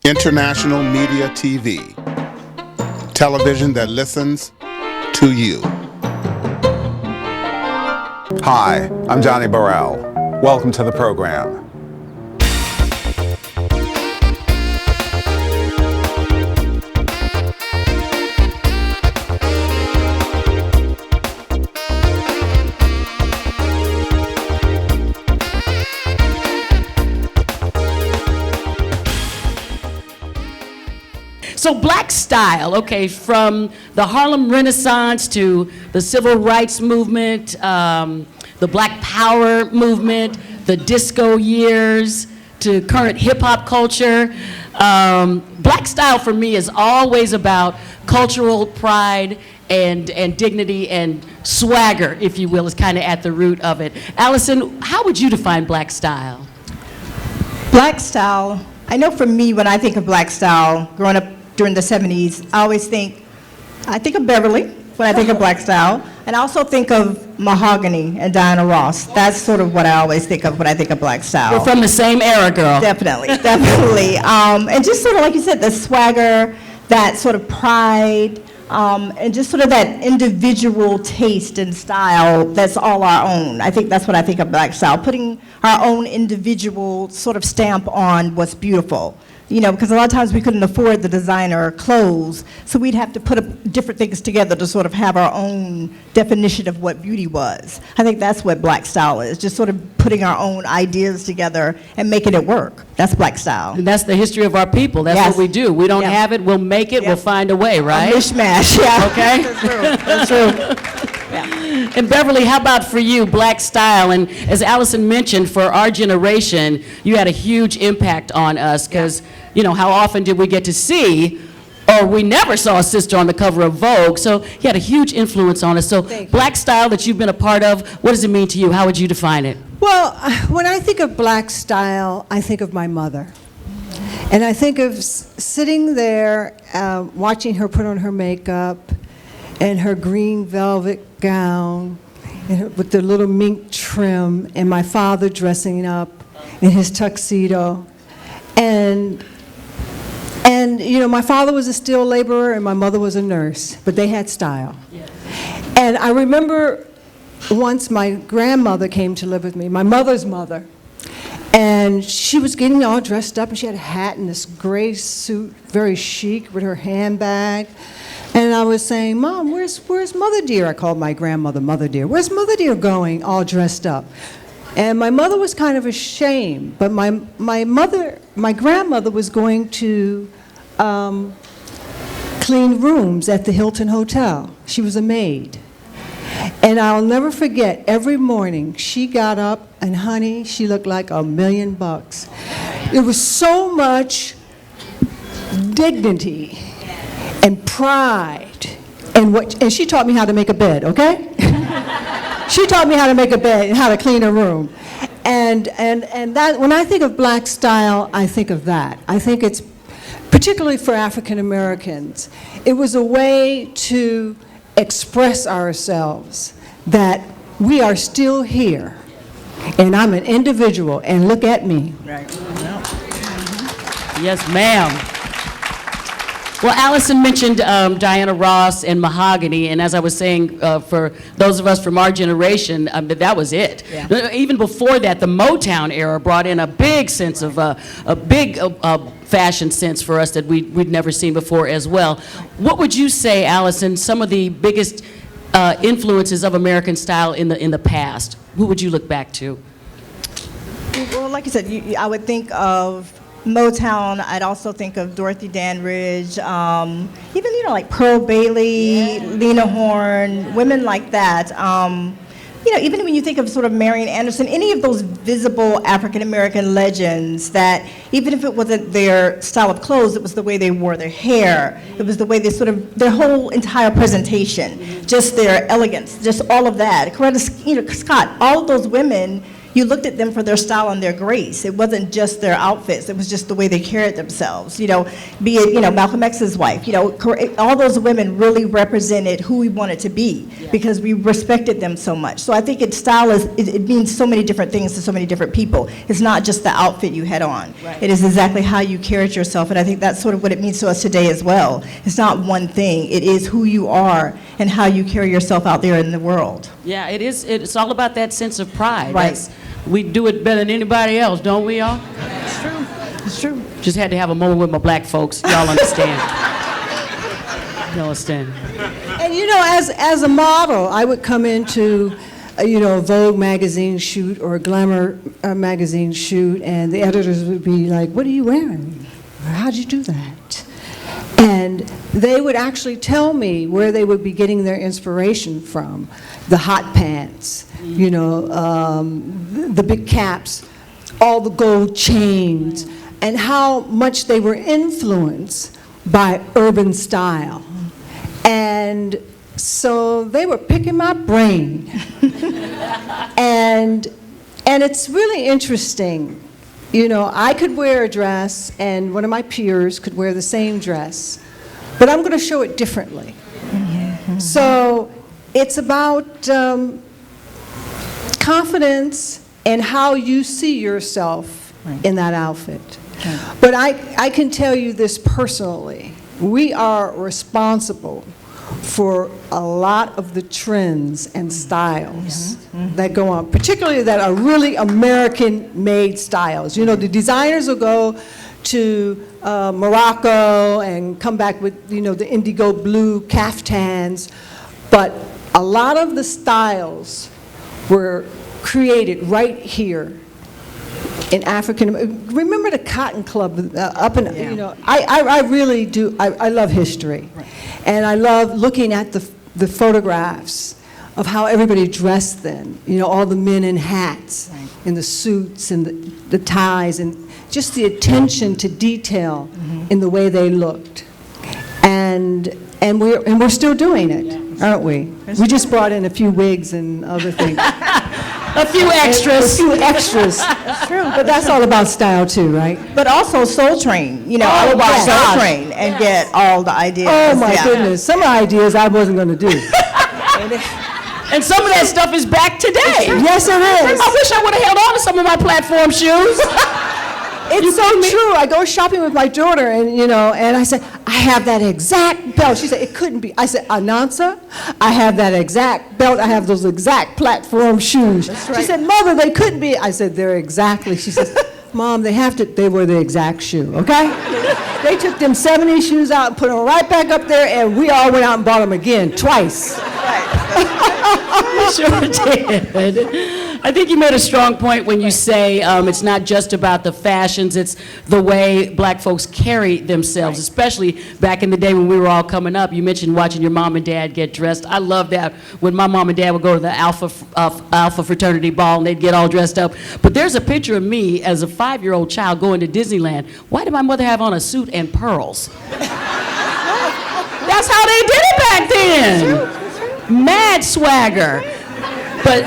International Media TV. Television that listens to you. Hi, I'm Johnnie Burrell. Welcome to the program. So black style, okay, from the Harlem Renaissance to the Civil Rights Movement, the Black Power movement, the disco years, to current hip hop culture. Black style for me is always about cultural pride and dignity and swagger, if you will, is kind of at the root of it. Allison, how would you define black style? Black style, I know for me, when I think of black style, growing up during the 70s, I think of Beverly when I think of black style, and I also think of Mahogany and Diana Ross. That's sort of what I always think of when I think of black style. We're from the same era, girl. Definitely, definitely. And just sort of like you said, the swagger, that sort of pride, and just sort of that individual taste and style that's all our own. I think that's what I think of black style, putting our own individual sort of stamp on what's beautiful. You know, because a lot of times we couldn't afford the designer clothes, so we'd have to put different things together to sort of have our own definition of what beauty was. I think that's what black style is, just sort of putting our own ideas together and making it work. That's black style. And that's the history of our people. That's Yes. what we do. We don't Yep. have it, we'll make it, Yep. we'll find a way, right? A mishmash, yeah. Okay. That's true, that's true. Yeah. And Beverly, how about for you, black style? And as Allison mentioned, for our generation, you had a huge impact on us because, you know, how often did we get to see, or we never saw a sister on the cover of Vogue, so you had a huge influence on us. So black style that you've been a part of, what does it mean to you? How would you define it? Well, when I think of black style, I think of my mother. And I think of sitting there, watching her put on her makeup and her green velvet gown and with the little mink trim, and my father dressing up in his tuxedo. And you know, my father was a steel laborer and my mother was a nurse, but they had style. Yes. And I remember once my grandmother came to live with me, my mother's mother, and she was getting all dressed up, and she had a hat and this gray suit, very chic, with her handbag. And I was saying, Mom, where's Mother Dear? I called my grandmother Mother Dear. Where's Mother Dear going, all dressed up? And my mother was kind of ashamed, but my grandmother was going to clean rooms at the Hilton Hotel. She was a maid. And I'll never forget, every morning she got up, and honey, she looked like $1 million. It was so much dignity and pride, and she taught me how to make a bed, okay? She taught me how to make a bed and how to clean a room. And that, when I think of black style, I think of that. I think it's, particularly for African Americans, it was a way to express ourselves, that we are still here, and I'm an individual, and look at me. Right. Yes, ma'am. Well, Allison mentioned Diana Ross and Mahogany, and as I was saying, for those of us from our generation, that was it. Yeah. Even before that, the Motown era brought in a big sense of, a big fashion sense for us that we'd never seen before as well. What would you say, Allison, some of the biggest influences of American style in the past? Who would you look back to? Well, like you said, I would think of Motown. I'd also think of Dorothy Dandridge, even, you know, like Pearl Bailey, Lena Horne, women like that. You know, even when you think of sort of Marian Anderson, any of those visible African-American legends that even if it wasn't their style of clothes, it was the way they wore their hair, it was the way they sort of, their whole entire presentation, just their elegance, just all of that. Coretta Scott, all of those women, you looked at them for their style and their grace. It wasn't just their outfits. It was just the way they carried themselves. You know, be it, you know, Malcolm X's wife, you know, all those women really represented who we wanted to be because we respected them so much. So I think style it means so many different things to so many different people. It's not just the outfit you had on. Right. It is exactly how you carried yourself, and I think that's sort of what it means to us today as well. It's not one thing. It is who you are and how you carry yourself out there in the world. Yeah, it is. It's all about that sense of pride. Right. We do it better than anybody else, don't we all? It's true. It's true. Just had to have a moment with my black folks. Y'all understand. Y'all understand. And you know, as a model, I would come into, you know, a Vogue magazine shoot or a Glamour magazine shoot, and the editors would be like, "What are you wearing? How'd you do that?" And they would actually tell me where they would be getting their inspiration from. The hot pants, you know, the big caps, all the gold chains, and how much they were influenced by urban style. And so they were picking my brain. and it's really interesting. You know, I could wear a dress, and one of my peers could wear the same dress, but I'm going to show it differently. So it's about confidence and how you see yourself in that outfit. But I can tell you this personally. We are responsible for a lot of the trends and styles that go on, particularly that are really American-made styles. You know, the designers will go to Morocco and come back with, you know, the indigo blue caftans, but a lot of the styles were created right here in African. Remember the Cotton Club up in, you know, I really do, I love history. And I love looking at the photographs of how everybody dressed then. You know, all the men in hats and the suits and the ties and just the attention to detail in the way they looked. And we're still doing it, aren't we? We just brought in a few wigs and other things. A few extras. A few extras. It's true. But that's all about style too, right? But also Soul Train. You know, I would watch Soul Train and get all the ideas. Oh my goodness, some ideas I wasn't going to do. And some of that stuff is back today. Yes, it is. I wish I would have held on to some of my platform shoes. It's so true. I go shopping with my daughter, and you know, and I said, I have that exact belt. She said, it couldn't be. I said, Anansa, I have that exact belt. I have those exact platform shoes. That's right. She said, Mother, they couldn't be. I said, they're exactly. She says, Mom, they were the exact shoe, okay? They took them 70 shoes out and put them right back up there, and we all went out and bought them again, twice. Sure did. I think you made a strong point when you say it's not just about the fashions, it's the way black folks carry themselves, especially back in the day when we were all coming up. You mentioned watching your mom and dad get dressed. I love that when my mom and dad would go to the Alpha fraternity ball and they'd get all dressed up. But there's a picture of me as a 5-year-old child going to Disneyland. Why did my mother have on a suit and pearls? That's how they did it back then. Mad swagger. But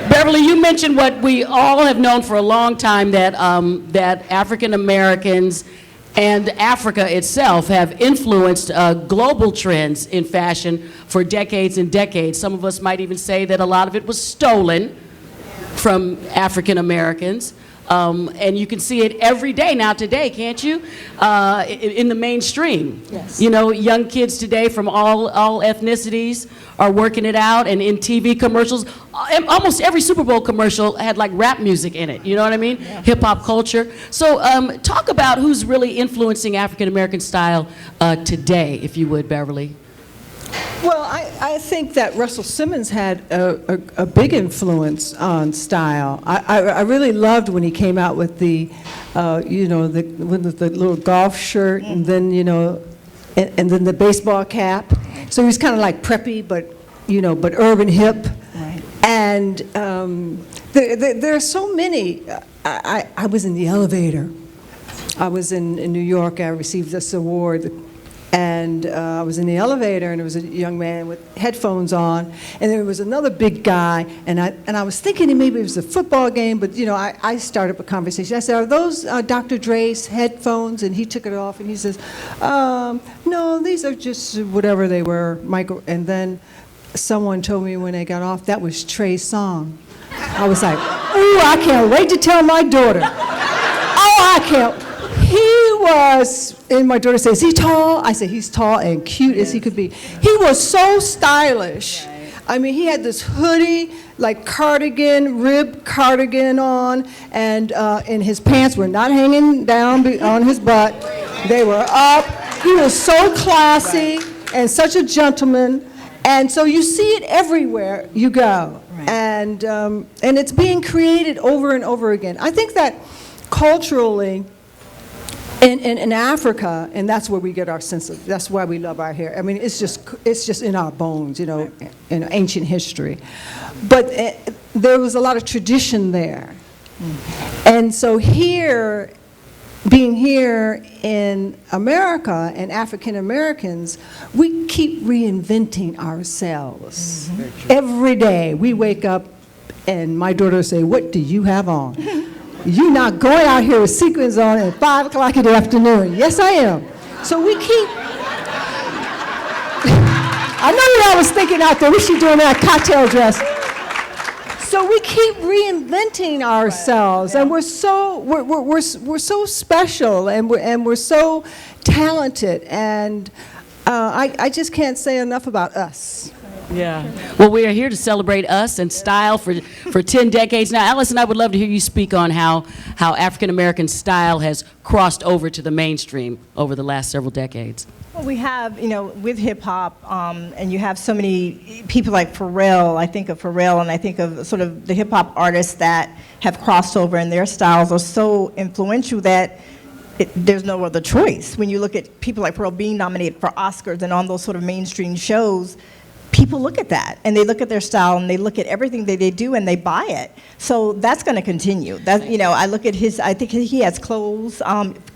Beverly, you mentioned what we all have known for a long time, that that African Americans and Africa itself have influenced global trends in fashion for decades and decades. Some of us might even say that a lot of it was stolen from African Americans. And you can see it every day now today, can't you? In the mainstream. Yes. You know, young kids today from all ethnicities are working it out, and in TV commercials, almost every Super Bowl commercial had like rap music in it, you know what I mean? Yeah. Hip hop culture. So talk about who's really influencing African American style today, if you would, Beverly. Well, I think that Russell Simmons had a big influence on style. I really loved when he came out with the, you know, with the little golf shirt, and then, you know, and then the baseball cap. So he was kind of like preppy, but, you know, but urban hip. Right. And there are so many. I was in the elevator. I was in New York. I received this award, And I was in the elevator, and there was a young man with headphones on, and there was another big guy, and I was thinking maybe it was a football game, but I started up a conversation. I said, "Are those Dr. Dre's headphones?" And he took it off, and he says, "No, these are just whatever they were, micro." And then someone told me when they got off that was Trey's song. I was like, "Ooh, I can't wait to tell my daughter." Oh, I can't. He was, and my daughter says, "Is he tall?" I said, "He's tall and cute as he could be." He was so stylish. I mean, he had this hoodie, like cardigan, rib cardigan on, and his pants were not hanging down on his butt. They were up. He was so classy and such a gentleman. And so you see it everywhere you go. Right. And it's being created over and over again. I think that culturally, in Africa, and that's where we get our sense of, that's why we love our hair. I mean, it's just in our bones, in ancient history. But there was a lot of tradition there. And so here, being here in America and African Americans, we keep reinventing ourselves. Every day we wake up and my daughter will say, "What do you have on?" "You're not going out here with sequins on at 5 o'clock in the afternoon." "Yes, I am." So we keep, I know what I was thinking out there, what's she doing in that cocktail dress? So we keep reinventing ourselves, and we're so special, and we're so talented, and I just can't say enough about us. Yeah. Well, we are here to celebrate us and style for 10 decades now. Allison, I would love to hear you speak on how African American style has crossed over to the mainstream over the last several decades. Well, we have, with hip hop, and you have so many people like Burrell. I think of Burrell, and I think of sort of the hip hop artists that have crossed over, and their styles are so influential that there's no other choice. When you look at people like Burrell being nominated for Oscars and on those sort of mainstream shows, people look at that, and they look at their style, and they look at everything that they do, and they buy it. So that's going to continue. That, I look at I think he has clothes,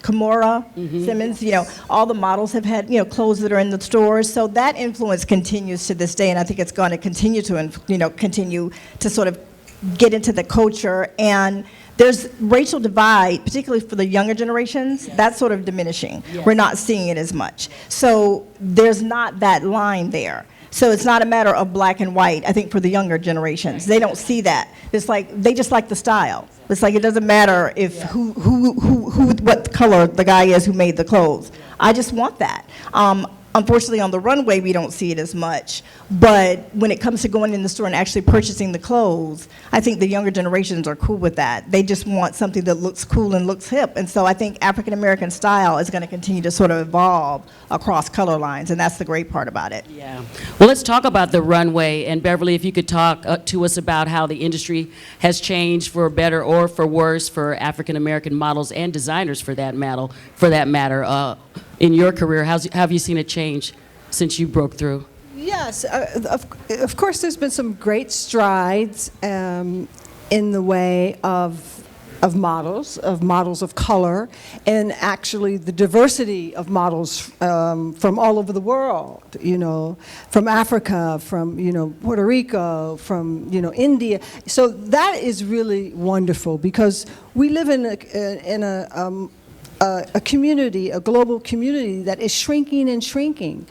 Kimora Simmons, all the models have had, clothes that are in the stores. So that influence continues to this day, and I think it's going to continue to, continue to sort of get into the culture. And there's racial divide, particularly for the younger generations, that's sort of diminishing. Yes. We're not seeing it as much. So there's not that line there. So it's not a matter of black and white, I think, for the younger generations. They don't see that. It's like, they just like the style. It's like, it doesn't matter if what color the guy is who made the clothes. I just want that. Unfortunately, on the runway, we don't see it as much. But when it comes to going in the store and actually purchasing the clothes, I think the younger generations are cool with that. They just want something that looks cool and looks hip. And so I think African American style is going to continue to sort of evolve across color lines, and that's the great part about it. Yeah. Well, let's talk about the runway. And Beverly, if you could talk to us about how the industry has changed for better or for worse for African American models and designers, for that matter. In your career, how have you seen it change since you broke through? Yes, of course there's been some great strides in the way of models of color, and actually the diversity of models from all over the world, from Africa, from Puerto Rico, from India. So that is really wonderful, because we live in a community, a global community that is shrinking and shrinking.